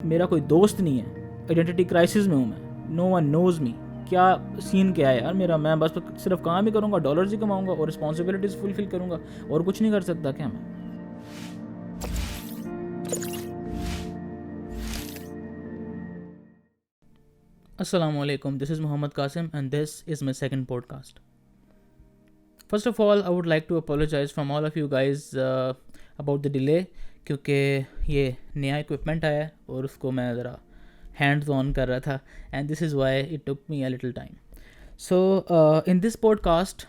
मेरा कोई दोस्त नहीं है, आइडेंटिटी क्राइसिस में हूँ मैं, नो वन नोज़ मी। क्या सीन क्या है यार मेरा, मैं बस सिर्फ काम ही करूँगा, डॉलर्स ही कमाऊँगा और रिस्पॉन्सिबिलिटीज़ फुलफिल करूँगा और कुछ नहीं कर सकता क्या मैं? Assalamu alaikum, this is Muhammad Qasim and this is my second podcast. First of all, I would like to apologize from all of you guys about the delay, क्योंकि ये नया इक्विपमेंट आया है और उसको मैं ज़रा हैंड्स ऑन कर रहा था and this is why it took me a little time. So in this podcast,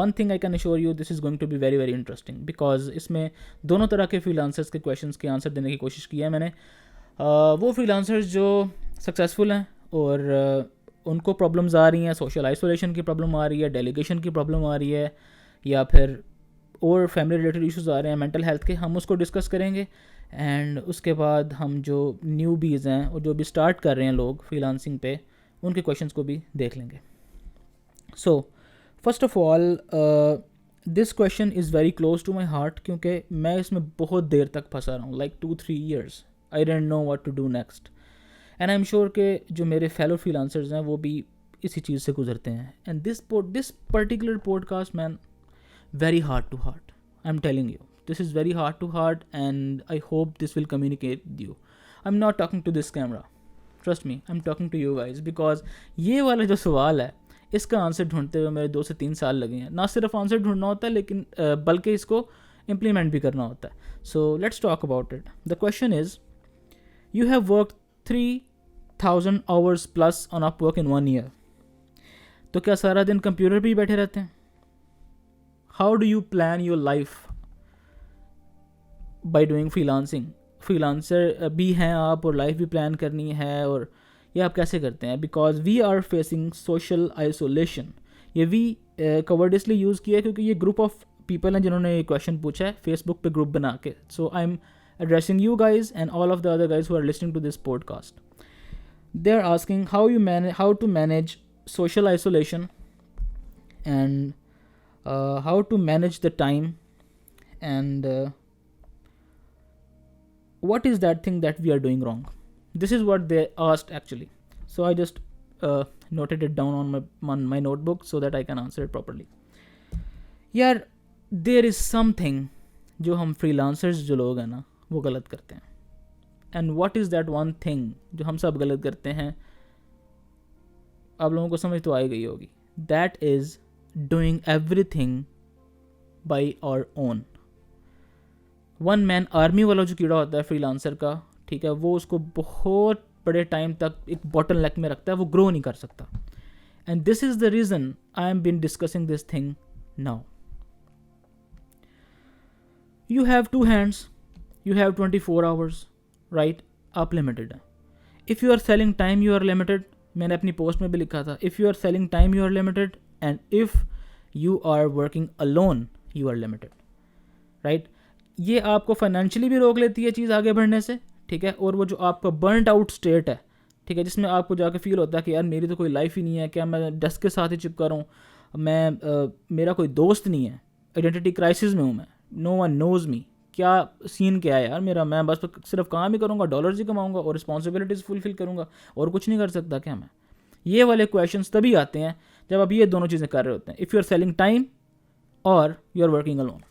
one thing I can assure you, this is going to be very very interesting because इसमें दोनों तरह के freelancers के questions के answer देने की कोशिश की है मैंने। वो फ्रीलांसर्स जो सक्सेसफुल हैं और उनको प्रॉब्लम्स आ रही हैं, सोशल आइसोलेशन की प्रॉब्लम आ रही है, डेलीगेशन की प्रॉब्लम आ रही है, या फिर और फैमिली रिलेटेड इश्यूज़ आ रहे हैं मेंटल हेल्थ के, हम उसको डिस्कस करेंगे। एंड उसके बाद हम जो न्यूबीज़ हैं और जो भी स्टार्ट कर रहे हैं लोग फ्रीलांसिंग पे, उनके क्वेश्चंस को भी देख लेंगे। So first of all, this question is very close to my heart क्योंकि मैं इसमें बहुत देर तक फंसा रहा हूँ, like 2-3 years। I don't know what to do next and I am sure कि जो मेरे फेलो फ्रीलांसर्स हैं वो भी इसी चीज़ से गुजरते हैं। And this particular podcast man, very hard to heart, I'm telling you, this is very hard to heart and I hope this will communicate with you. I'm not talking to this camera, trust me, I'm talking to you guys because ये वाला जो सवाल है इसका answer ढूंढते हुए मेरे 2 से 3 साल लगे हैं। ना सिर्फ आंसर ढूंढना होता है लेकिन बल्कि इसको इम्प्लीमेंट भी करना होता है। So let's talk about it. The question is, you have work 3000 hours plus on Upwork in 1 year। तो क्या सारा दिन कंप्यूटर पर ही बैठे रहते हैं? How do you plan your life by doing freelancing? Freelancer भी हैं आप और लाइफ भी प्लान करनी है, और ये आप कैसे करते हैं? Because we are facing social isolation. ये वी कवर्ड इसलिए यूज़ किया क्योंकि ये ग्रुप ऑफ पीपल हैं जिन्होंने ये क्वेश्चन पूछा है फेसबुक पे ग्रुप बना के। So I am addressing you guys and all of the other guys who are listening to this podcast. They are asking how to manage social isolation and how to manage the time, and what is that thing that we are doing wrong. This is what they asked actually, so I just noted it down on my notebook so that I can answer it properly. यार, there is something जो हम freelancers जो लोग हैं ना वो गलत करते हैं, and what is that one thing जो हम सब गलत करते हैं? आप लोगों को समझ तो आ गई होगी। that is doing everything by our own. One man army वाला जो कीड़ा होता है फ्रीलांसर का, ठीक है, वो उसको बहुत बड़े टाइम तक एक बॉटल नेक में रखता है, वो ग्रो नहीं कर सकता। And this is the reason I am been discussing this thing now. You have 2 hands, you have 24 hours, right? आप लिमिटेड हैं। If you are selling time you are limited. मैंने अपनी पोस्ट में भी लिखा था, if you are selling time you are limited, and if you are working alone you are limited, right? ये आपको फाइनेंशियली भी रोक लेती है चीज़ आगे बढ़ने से, ठीक है, और वो जो आपका बर्नड आउट स्टेट है, ठीक है, जिसमें आपको जाके फील होता है कि यार मेरी तो कोई लाइफ ही नहीं है, क्या मैं डेस्क के साथ ही चिपका रहा हूँ, मैं मेरा कोई दोस्त नहीं है, आइडेंटिटी क्राइसिस में हूँ मैं, नो वन नोज़ मी। क्या सीन क्या है यार मेरा, मैं बस सिर्फ काम ही करूँगा, डॉलर्स ही कमाऊँगा और रिस्पॉन्सिबिलिटीज़ फुलफिल करूँगा और कुछ नहीं कर सकता क्या मैं? ये वाले क्वेश्चंस तभी आते हैं जब आप ये दोनों चीज़ें कर रहे होते हैं, if you are selling time और यू आर वर्किंग अलोन।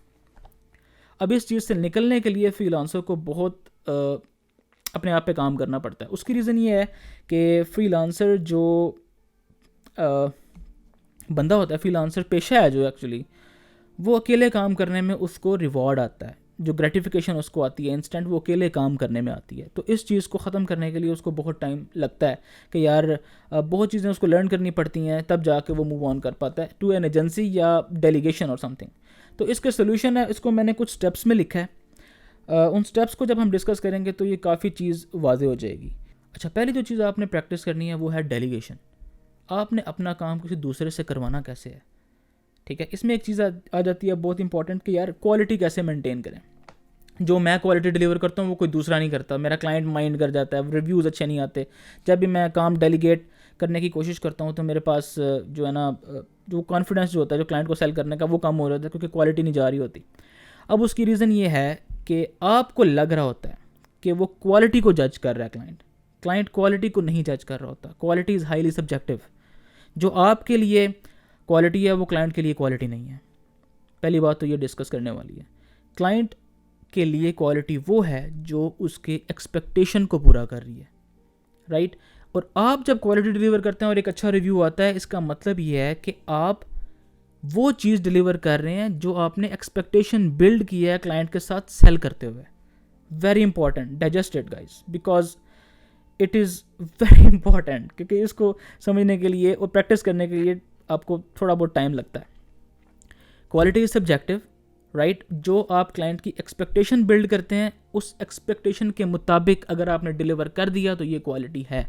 अब इस चीज़ से निकलने के लिए फ्रीलांसर को बहुत अपने आप पे काम करना पड़ता है। उसकी रीज़न ये है कि फ्रीलांसर जो बंदा होता है, फ्रीलांसर पेशा है जो एक्चुअली, वो अकेले काम करने में उसको रिवॉर्ड आता है, जो ग्रेटिफिकेशन उसको आती है इंस्टेंट, वो अकेले काम करने में आती है। तो इस चीज़ को ख़त्म करने के लिए उसको बहुत टाइम लगता है कि यार बहुत चीज़ें उसको लर्न करनी पड़ती हैं, तब जाके वो मूव ऑन कर पाता है टू एन एजेंसी या डेलीगेशन और समथिंग। तो इसका सोल्यूशन है, इसको मैंने कुछ स्टेप्स में लिखा है। उन स्टेप्स को जब हम डिस्कस करेंगे तो ये काफ़ी चीज़ वाज़ेह हो जाएगी। अच्छा, पहली जो चीज़ आपने प्रैक्टिस करनी है वो है डेलीगेशन। आपने अपना काम किसी दूसरे से करवाना कैसे है, ठीक है। इसमें एक चीज़ आ जाती है बहुत इंपॉर्टेंट कि यार क्वालिटी कैसे मेंटेन करें। जो मैं क्वालिटी डिलीवर करता हूँ वो कोई दूसरा नहीं करता, मेरा क्लाइंट माइंड कर जाता है, रिव्यूज़ अच्छे नहीं आते। जब भी मैं काम डेलीगेट करने की कोशिश करता हूँ तो मेरे पास जो है ना, जो कॉन्फिडेंस जो होता है जो क्लाइंट को सेल करने का, वो कम हो जाता है क्योंकि क्वालिटी नहीं जा रही होती। अब उसकी रीज़न ये है कि आपको लग रहा होता है कि वो क्वालिटी को जज कर रहा है। क्लाइंट क्वालिटी को नहीं जज कर रहा होता। Quality is highly subjective. जो आपके लिए क्वालिटी है वो क्लाइंट के लिए क्वालिटी नहीं है। पहली बात तो ये डिस्कस करने वाली है। क्लाइंट के लिए क्वालिटी वो है जो उसके एक्सपेक्टेशन को पूरा कर रही है, राइट। और आप जब क्वालिटी डिलीवर करते हैं और एक अच्छा रिव्यू आता है, इसका मतलब ये है कि आप वो चीज़ डिलीवर कर रहे हैं जो आपने एक्सपेक्टेशन बिल्ड किया है क्लाइंट के साथ सेल करते हुए। Very important, digest it guys, because it is very important, क्योंकि इसको समझने के लिए और प्रैक्टिस करने के लिए आपको थोड़ा बहुत टाइम लगता है। Quality is subjective, right. जो आप क्लाइंट की एक्सपेक्टेशन बिल्ड करते हैं, उस एक्सपेक्टेशन के मुताबिक अगर आपने डिलीवर कर दिया तो ये क्वालिटी है।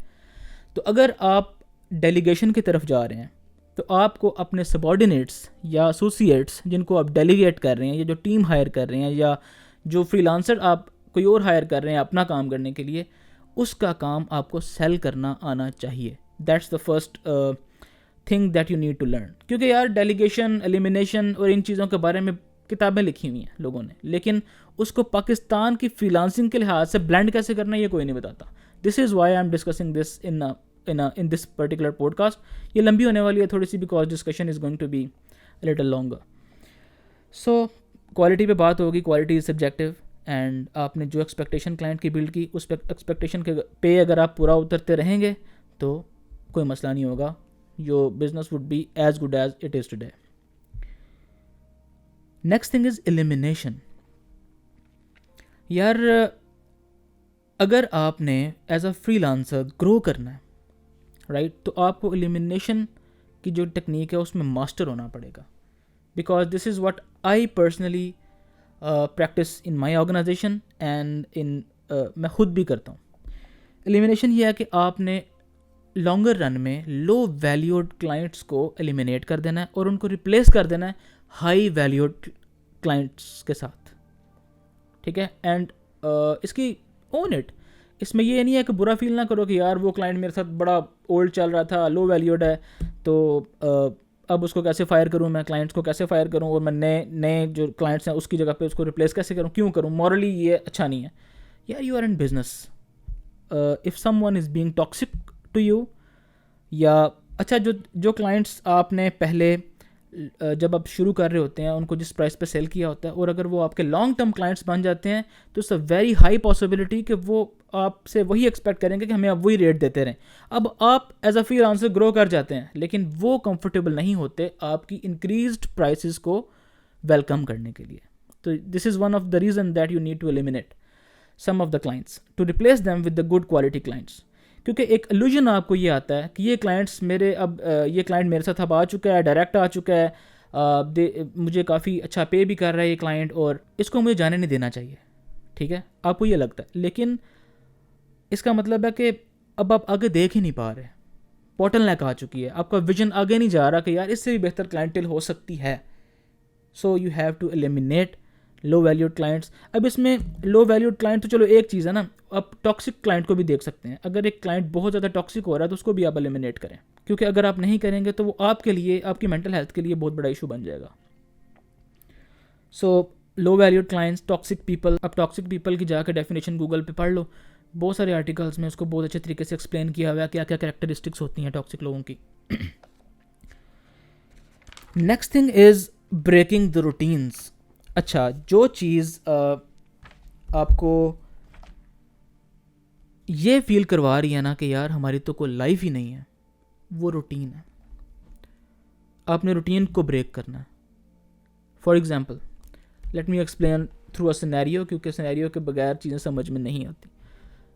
तो अगर आप डेलीगेशन की तरफ जा रहे हैं तो आपको अपने सबॉर्डिनेट्स या एसोसिएट्स जिनको आप डेलीगेट कर रहे हैं, या जो टीम हायर कर रहे हैं, या जो फ्रीलांसर आप कोई और हायर कर रहे हैं अपना काम करने के लिए, उसका काम आपको सेल करना आना चाहिए। That's the first thing that you need to learn. क्योंकि यार डेलीगेशन, एलिमिनेशन और इन चीज़ों के बारे में किताबें लिखी हुई हैं लोगों ने, लेकिन उसको पाकिस्तान की फ्रीलांसिंग के लिहाज से ब्लेंड कैसे करना है ये कोई नहीं बताता। This is why I am discussing this in this particular podcast. ये लंबी होने वाली है थोड़ी सी, because discussion is going to be little longer. So quality पे बात होगी। क्वालिटी इज़ सब्जेक्टिव, एंड आपने जो एक्सपेक्टेशन क्लाइंट की बिल्ड की, उस एक्सपेक्टेशन के पे अगर आप पूरा उतरते रहेंगे तो कोई मसला नहीं होगा। Your business would be as good as it is today. Next thing is elimination. यार अगर आपने एज अ फ्रीलांसर ग्रो करना है, राइट, तो आपको एलिमिनेशन की जो टेक्निक है उसमें मास्टर होना पड़ेगा। Because this is what I personally practice in my organisation and in मैं खुद भी करता हूँ। एलिमिनेशन ये है कि आपने लॉन्गर रन में लो वैल्यूड क्लाइंट्स को एलिमिनेट कर देना है और उनको रिप्लेस कर देना है हाई वैल्यूड क्लाइंट्स के साथ, ठीक है। एंड इसकी ओन इट, इसमें ये नहीं है कि बुरा फील ना करो कि यार वो क्लाइंट मेरे साथ बड़ा ओल्ड चल रहा था, लो वैल्यूड है, तो अब उसको कैसे फायर करूँ, मैं क्लाइंट्स को कैसे फायर करूँ, और मैं नए जो क्लाइंट्स हैं उसकी जगह पे उसको रिप्लेस कैसे करूँ, क्यों करूँ। मॉरली ये अच्छा नहीं है यार। You are in business, if someone is being toxic to you, या अच्छा जो क्लाइंट्स आपने पहले जब आप शुरू कर रहे होते हैं उनको जिस प्राइस पे सेल किया होता है, और अगर वो आपके लॉन्ग टर्म क्लाइंट्स बन जाते हैं तो it's a very high possibility कि वो आपसे वही एक्सपेक्ट करेंगे कि हमें आप वही रेट देते रहें। अब आप एज अ फ्रीलांसर ग्रो कर जाते हैं, लेकिन वो कंफर्टेबल नहीं होते आपकी इंक्रीज्ड प्राइसेस को वेलकम करने के लिए। तो this is one of the reason that you need to eliminate some of the clients to replace them with the good quality clients. क्योंकि एक इल्यूजन आपको ये आता है कि ये क्लाइंट्स मेरे ये क्लाइंट मेरे साथ अब आ चुका है, डायरेक्ट आ चुका है, मुझे काफ़ी अच्छा पे भी कर रहा है ये क्लाइंट, और इसको मुझे जाने नहीं देना चाहिए, ठीक है, आपको ये लगता है। लेकिन इसका मतलब है कि अब आप आगे देख ही नहीं पा रहे, बॉटल नेक आ चुकी है, आपका विजन आगे नहीं जा रहा कि यार इससे भी बेहतर क्लाइंटेल हो सकती है। So you have to eliminate low valued clients. अब इसमें लो वैल्यूड क्लाइंट तो चलो एक चीज़ है ना, आप टॉक्सिक क्लाइंट को भी देख सकते हैं। अगर एक क्लाइंट बहुत ज़्यादा टॉक्सिक हो रहा है तो उसको भी आप एलिमिनेट करें, क्योंकि अगर आप नहीं करेंगे तो वो आपके लिए, आपकी मेंटल हेल्थ के लिए बहुत बड़ा इशू बन जाएगा। सो लो वैल्यूड क्लाइंट्स, टॉक्सिक पीपल। अब टॉक्सिक पीपल की जाकर डेफिनेशन गूगल पे पढ़ लो, बहुत सारे आर्टिकल्स में उसको बहुत अच्छे तरीके से एक्सप्लेन किया हुआ है क्या क्या कैरेक्टरिस्टिक्स होती हैं टॉक्सिक लोगों की। Next thing is breaking the routines. अच्छा, जो चीज़ आपको ये फील करवा रही है ना कि यार हमारी तो कोई लाइफ ही नहीं है, वो रूटीन है। आपने रूटीन को ब्रेक करना है। For example, let me explain through a scenario, क्योंकि सिनेरियो के बगैर चीज़ें समझ में नहीं आती।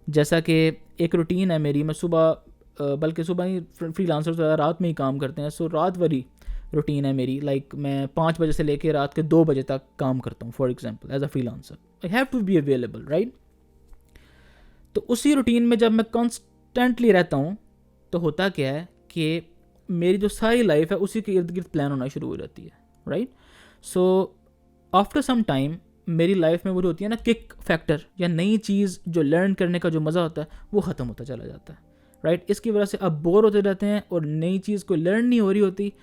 जैसा कि एक रूटीन है मेरी, मैं सुबह बल्कि सुबह ही फ्रीलांसर ज़्यादा रात में ही काम करते हैं, सो रात वाली रूटीन है मेरी। लाइक मैं 5 बजे से लेकर रात के 2 बजे तक काम करता हूँ। For example, as a freelancer I have to be available, right. तो उसी रूटीन में जब मैं कॉन्स्टेंटली रहता हूँ तो होता क्या है कि मेरी जो सारी लाइफ है उसी के इर्द गिर्द प्लान होना शुरू हो जाती है, right. So after some time मेरी लाइफ में वो जो होती है ना किक फैक्टर, या नई चीज़ जो लर्न करने का जो मज़ा होता है वो ख़त्म होता चला जाता है, राइट। इसकी वजह से आप बोर होते रहते हैं और नई चीज़ कोई लर्न नहीं हो रही होती,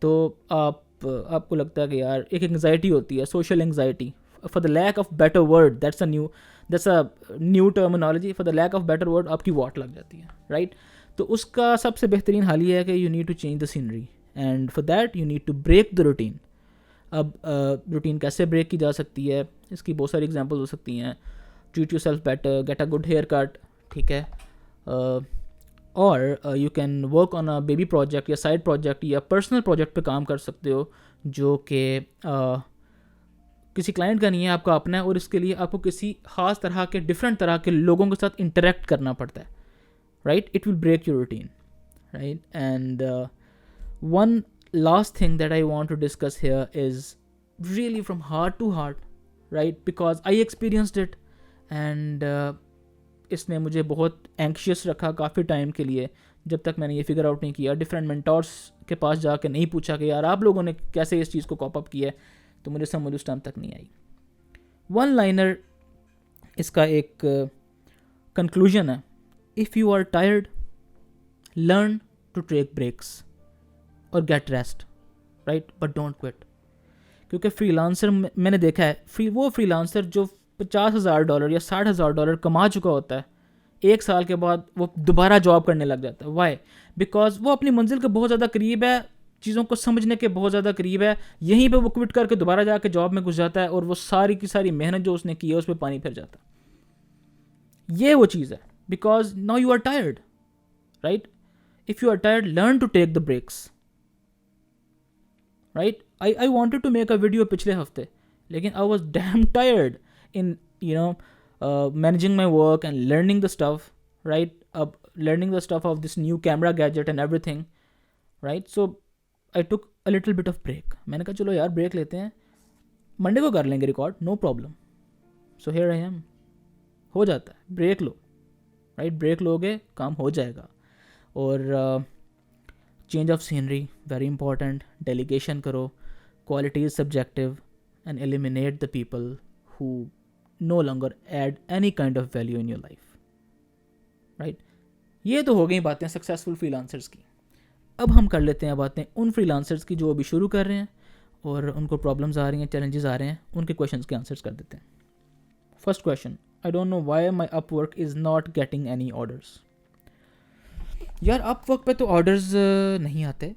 तो आपको लगता है कि यार एक एंग्जाइटी होती है, social anxiety, for the lack of better word, that's a new, that's a new terminology, for the lack of better word आपकी वॉट लग जाती है, राइट? तो उसका सबसे बेहतरीन हाल ये है कि you need to change the scenery, and for that you need to break the routine. अब रूटीन कैसे ब्रेक की जा सकती है, इसकी बहुत सारी एग्जांपल्स हो सकती हैं। Treat yourself better, get a good haircut, ठीक है, और you can work on a baby project या साइड प्रोजेक्ट या पर्सनल प्रोजेक्ट पे काम कर सकते हो जो कि किसी क्लाइंट का नहीं है, आपका अपना है, और इसके लिए आपको किसी ख़ास तरह के डिफरेंट तरह के लोगों के साथ इंटरेक्ट करना पड़ता है, right? It will break your routine, right? And one last thing that I want to discuss here is really from heart to heart, right? Because I experienced it and इसने मुझे बहुत एंक्शियस रखा काफ़ी time के लिए, जब तक मैंने ये फिगर आउट नहीं किया, डिफरेंट मेंटोर्स के पास जाके नहीं पूछा कि यार आप लोगों ने कैसे इस चीज़ को कॉप अप किया है, तो मुझे समझ उस टाइम तक नहीं आई। वन लाइनर इसका एक कंक्लूजन है, if you are tired learn to take breaks और get rest, right? But don't quit. क्योंकि फ्रीलांसर मैंने देखा है, वो फ्रीलांसर जो $50,000 या $60,000 कमा चुका होता है, 1 साल के बाद वो दोबारा जॉब करने लग जाता है। वाई? बिकॉज वो अपनी मंजिल के बहुत ज़्यादा करीब है, चीज़ों को समझने के बहुत ज़्यादा करीब है, यहीं पे वो क्विट करके दोबारा जाके जॉब में घुस जाता है और वो सारी की सारी मेहनत जो उसने की है उस पर पानी फिर जाता है। ये वो चीज़ है, because now you are tired, right? If you are tired learn to take the breaks, right? I wanted to make a video पिछले हफ्ते, लेकिन I was damn tired in managing my work and learning the stuff, right? अब learning the stuff of this new camera gadget and everything, right? So I took a little bit of break. मैंने कहा चलो यार break लेते हैं, Monday को कर लेंगे record, no problem. So here I am, हो जाता है, ब्रेक लो, राइट? ब्रेक लोगे काम हो जाएगा। और change of scenery very important, delegation करो, quality is subjective, and eliminate the people who no longer add any kind of value in your life, right? ये तो हो गई बातें सक्सेसफुल फ्रीलांसर्स की। अब हम कर लेते हैं बातें उन फ्रीलांसर्स की जो अभी शुरू कर रहे हैं और उनको प्रॉब्लम्स आ रही हैं, चैलेंजेस आ रहे हैं, उनके क्वेश्चंस के आंसर्स कर देते हैं। First question, I don't know why my Upwork is not getting any orders. यार अपवर्क पे तो ऑर्डर्स नहीं आते,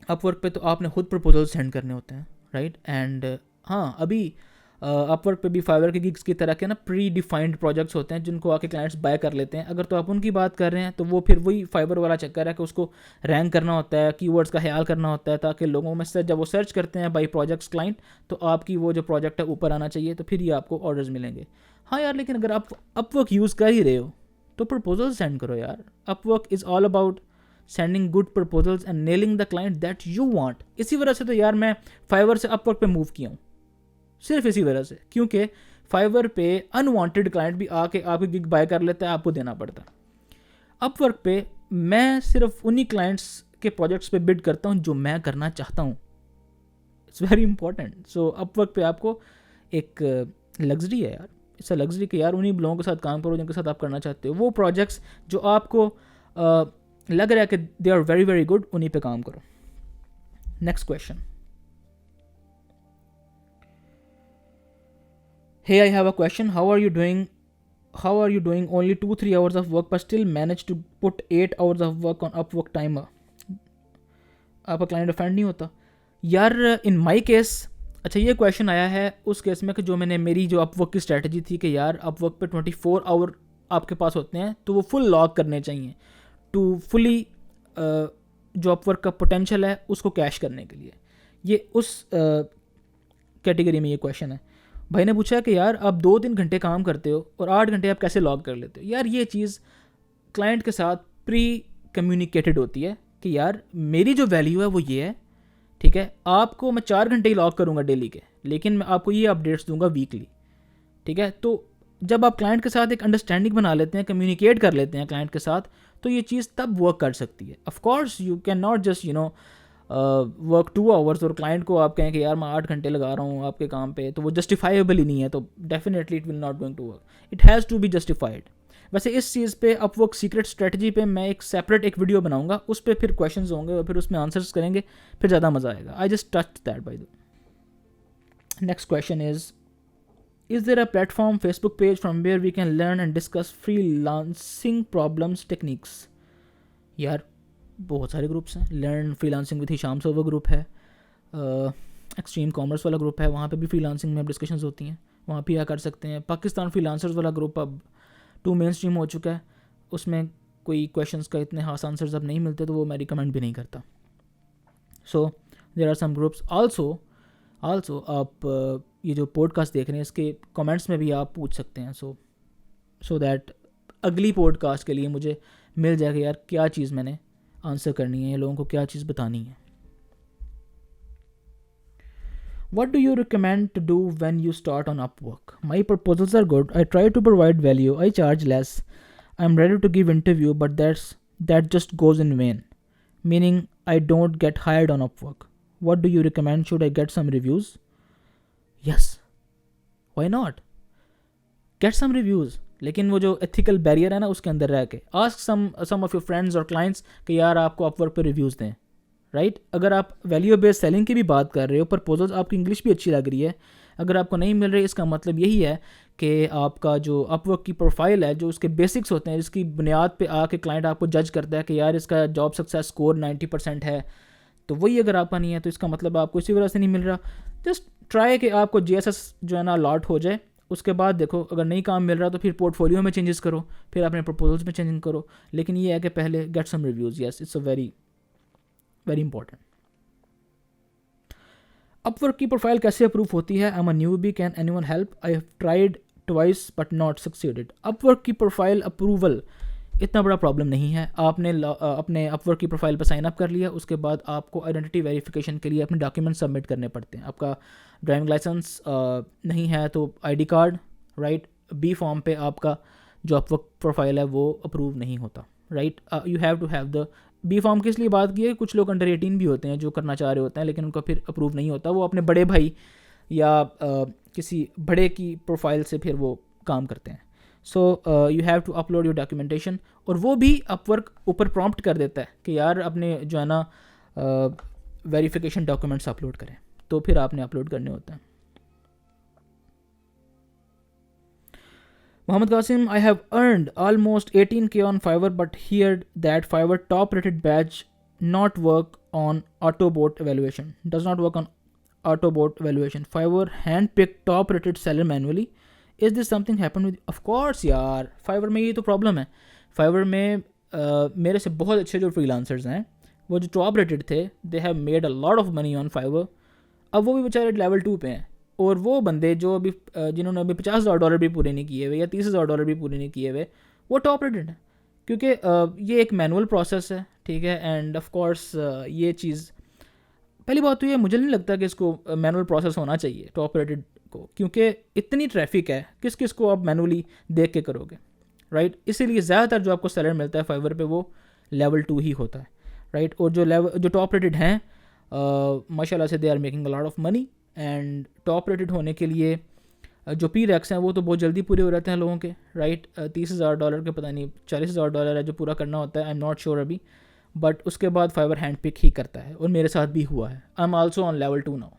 अपवर्क पे तो आपने खुद प्रपोजल सेंड करने होते हैं, राइट? एंड हाँ, अभी अपवर्क पे भी फाइवर के गिग्स की तरह के ना प्री डिफाइंड प्रोजेक्ट्स होते हैं जिनको आके क्लाइंट्स बाय कर लेते हैं। अगर तो आप उनकी बात कर रहे हैं तो वो फिर वही फाइवर वाला चक्कर है कि उसको रैंक करना होता है, कीवर्ड्स का ख्याल करना होता है, ताकि लोगों में से जब वो सर्च करते हैं बाई प्रोजेक्ट्स क्लाइंट, तो आपकी वो जो प्रोजेक्ट है ऊपर आना चाहिए, तो फिर ही आपको ऑर्डर्स मिलेंगे। हाँ यार, लेकिन अगर आप अपवर्क यूज़ कर ही रहे हो तो प्रपोजल सेंड करो यार। Upwork is all about sending good proposals and nailing the client that you want. इसी वजह से तो यार मैं फाइवर से अपवर्क पे मूव किया हूँ, सिर्फ इसी वजह से, क्योंकि फाइवर पे अनवांटेड क्लाइंट भी आके आपकी गिग बाय कर लेता है, आपको देना पड़ता है। अपवर्क पे मैं सिर्फ उन्हीं क्लाइंट्स के प्रोजेक्ट्स पे बिड करता हूँ जो मैं करना चाहता हूँ। It's very important. So Upwork पे आपको एक लग्जरी है यार, इट्स अ लग्जरी कि यार उन्हीं लोगों के साथ काम करो जिनके साथ आप करना चाहते हो। वो प्रोजेक्ट्स जो आपको लग रहा है कि they are very very good, उन्हीं पे काम करो। Next question, hey, I have a question, how are you doing only 2-3 hours of work but still manage to put 8 hours of work on Upwork timer? आपका client offend नहीं होता यार? इन my case, अच्छा ये क्वेश्चन आया है उस case में कि जो मैंने मेरी जो अपवर्क की स्ट्रैटेजी थी कि यार अपवर्क पे 24 आवर आपके पास होते हैं तो वो फुल लॉक करने चाहिए टू फुली जो अपवर्क का पोटेंशियल है उसको कैश करने के लिए। ये उस कैटेगरी में ये क्वेश्चन है। भाई ने पूछा कि यार आप 2-3 घंटे काम करते हो और 8 घंटे आप कैसे लॉग कर लेते हो? यार ये चीज़ क्लाइंट के साथ प्री कम्युनिकेटेड होती है कि यार मेरी जो वैल्यू है वो ये है, ठीक है? आपको मैं 4 घंटे ही लॉग करूँगा डेली के, लेकिन मैं आपको ये अपडेट्स दूंगा वीकली, ठीक है? तो जब आप क्लाइंट के साथ एक अंडरस्टैंडिंग बना लेते हैं, कम्युनिकेट कर लेते हैं क्लाइंट के साथ, तो ये चीज़ तब वर्क कर सकती है। Of course you can not just work 2 hours और क्लाइंट को आप कहें कि यार मैं 8 घंटे लगा रहा हूँ आपके काम पे, तो वो जस्टिफाइबल ही नहीं है, तो definitely it will not going to work. It has to be justified. वैसे इस चीज़ पे अपवर्क सीक्रेट स्ट्रेटजी पे मैं एक सेपरेट एक वीडियो बनाऊंगा, उस पर फिर क्वेश्चंस होंगे और फिर उसमें आंसर्स करेंगे, फिर ज़्यादा मज़ा आएगा। I just touch that by the. Next question is Is there a platform, Facebook page from where we can learn and discuss freelancing problems, techniques? यार बहुत सारे ग्रुप्स हैं. Learn freelancing with Hisham server group है, extreme commerce वाला group है, वहाँ पे भी फ्रीलांसिंग में डिस्कशंस होती हैं, वहाँ भी कर सकते हैं. पाकिस्तान फ्रीलांसर्स वाला ग्रुप अब टू मेन स्ट्रीम हो चुका है, उसमें कोई क्वेश्चंस का इतने खास आंसर्स अब नहीं मिलते, तो वो मैं रिकमेंड भी नहीं करता. So there are some groups. Also आप ये जो पॉडकास्ट देख रहे हैं इसके कमेंट्स में भी आप पूछ सकते हैं, सो दैट अगली पॉडकास्ट के लिए मुझे मिल जाएगा यार क्या चीज़ मैंने आंसर करनी है, लोगों को क्या चीज़ बतानी है. What do you recommend to do when you start on Upwork? My proposals are good. I try to provide value. I charge less. I'm ready to give interview, but that just goes in vain. Meaning I don't get hired on Upwork. What do you recommend? Should I get some reviews? Yes. Why not? Get some reviews. लेकिन वो जो ethical barrier है ना उसके अंदर रह के ask some of your friends और क्लाइंट्स कि यार आपको अपवर्क पे रिव्यूज़ दें, राइट. अगर आप वैल्यू बेस्ड सेलिंग की भी बात कर रहे हो, प्रपोजल्स आपकी इंग्लिश भी अच्छी लग रही है, अगर आपको नहीं मिल रही, इसका मतलब यही है कि आपका जो अपवर्क की प्रोफाइल है, जो उसके बेसिक्स होते हैं, जिसकी बुनियाद पे आके क्लाइंट आपको जज करता है कि यार इसका जॉब सक्सेस स्कोर 90% है, तो वही अगर आपका नहीं है तो इसका मतलब आपको इसी वजह से नहीं मिल रहा. जस्ट ट्राई कि आपको JSS जो है ना अलॉट हो जाए, उसके बाद देखो अगर नहीं काम मिल रहा तो फिर पोर्टफोलियो में चेंजेस करो, फिर अपने प्रपोजल्स में चेंजिंग करो. लेकिन ये है कि पहले get some reviews. Yes, it's a very very important. Upwork की प्रोफाइल कैसे अप्रूव होती है? I am a newbie, can anyone help? I have tried twice but not succeeded. Upwork की प्रोफाइल अप्रूवल इतना बड़ा प्रॉब्लम नहीं है. आपने अपने अपवर्क की प्रोफाइल पर साइन अप कर लिया, उसके बाद आपको आइडेंटिटी वेरिफिकेशन के लिए अपने डॉक्यूमेंट सबमिट करने पड़ते हैं. आपका ड्राइविंग लाइसेंस नहीं है तो ID card, right. B form पे आपका जो अपवर्क प्रोफाइल है वो अप्रूव नहीं होता, right. You have to have the B form. किस लिए बात की है? कुछ लोग अंडर 18 भी होते हैं जो करना चाह रहे होते हैं, लेकिन उनका फिर अप्रूव नहीं होता. वो अपने बड़े भाई या किसी बड़े की प्रोफाइल से फिर वो काम करते हैं. So you have to upload your documentation, और वो भी अपवर्क ऊपर प्रॉम्प्ट कर देता है कि यार अपने जो है ना वेरिफिकेशन डॉक्यूमेंट्स अपलोड करें, तो फिर आपने अपलोड करने होते हैं. Muhammad Qasim, I have earned almost 18K on Fiverr, but heard that Fiverr top rated badge not work on Autobot evaluation. Does not work on Autobot evaluation. Fiverr handpicked top rated seller manually. Is this something happened with? Of course यार, Fiverr में ये तो problem है. Fiverr में मेरे से बहुत अच्छे जो फ्रीलांसर्स हैं वो जो टॉप रेटेड थे, they have made a lot of money on Fiverr. अब वो भी बेचारे लेवल 2 पे हैं, और वो बंदे जो अभी जिन्होंने अभी $50,000 भी पूरे नहीं किए हुए या $30,000 भी पूरे नहीं किए हुए, वो टॉप रेटेड है. क्योंकि ये एक मैनुअल प्रोसेस है, ठीक है. एंड ऑफ कोर्स ये चीज़, पहली बात तो ये मुझे नहीं लगता कि इसको मैनुअल प्रोसेस होना चाहिए टॉप रेटेड को, क्योंकि इतनी ट्रैफिक है, किस किस को आप मैनुअली देख के करोगे, राइट. इसीलिए ज़्यादातर जो आपको सैलरी मिलता है Fiverr पे वो लेवल 2 ही होता है, राइट. और जो टॉप रेटेड हैं माशाल्लाह से they are making a lot of money. And top rated होने के लिए जो प्रीरेक्स हैं वो तो बहुत जल्दी पूरे हो जाते हैं लोगों के, राइट. $30,000 के पता नहीं $40,000 है जो पूरा करना होता है, आई एम नॉट श्योर अभी, बट उसके बाद Fiverr हैंड पिक ही करता है, और मेरे साथ भी हुआ है. I am also on level 2 now.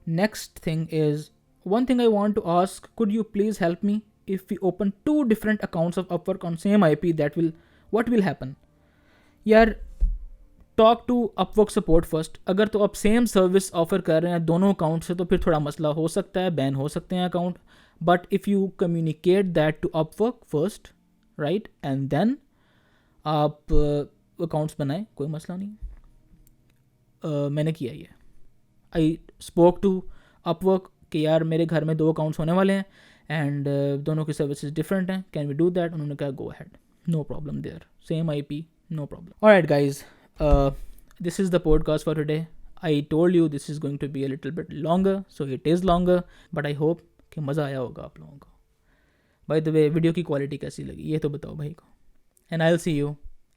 Next thing is, one thing I want to ask, could you please help me if we open 2 different accounts of Upwork on same IP, what will happen? यार, talk to Upwork support first. अगर तो आप same service offer कर रहे हैं दोनों account से तो फिर थोड़ा मसला हो सकता है, बैन हो सकते हैं account. But if you communicate that to Upwork first, right, and then आप अकाउंट्स बनाएं, कोई मसला नहीं. मैंने किया ये. आई स्पोक टू अपवर्क कि यार मेरे घर में 2 अकाउंट्स होने वाले हैं एंड दोनों की सर्विसेज डिफरेंट हैं, कैन वी डू दैट? उन्होंने कहा go ahead, no problem there, same IP, no problem. Alright guys, this is the podcast for today. I told you this is going to be a little bit longer, so it is longer, but I hope कि मज़ा आया होगा आप लोगों को. By the way, video की quality कैसी लगी ये तो बताओ भाई को. And I'll see you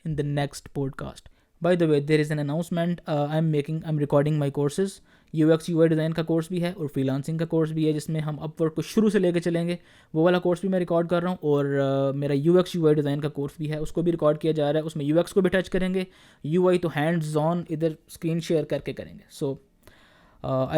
in the next podcast. By the way, there is an announcement. I'm recording my courses. UX UI design का कोर्स भी है और फ्रीलांसिंग का कोर्स भी है, जिसमें हम अपवर्क को शुरू से लेकर चलेंगे। वो वाला कोर्स भी मैं रिकॉर्ड कर रहा हूँ। और मेरा UX UI डिज़ाइन का कोर्स भी है, उसको भी रिकॉर्ड किया जा रहा है। उसमें UX को भी टच करेंगे, UI तो हैंड्स ऑन इधर स्क्रीन शेयर करके करेंगे। सो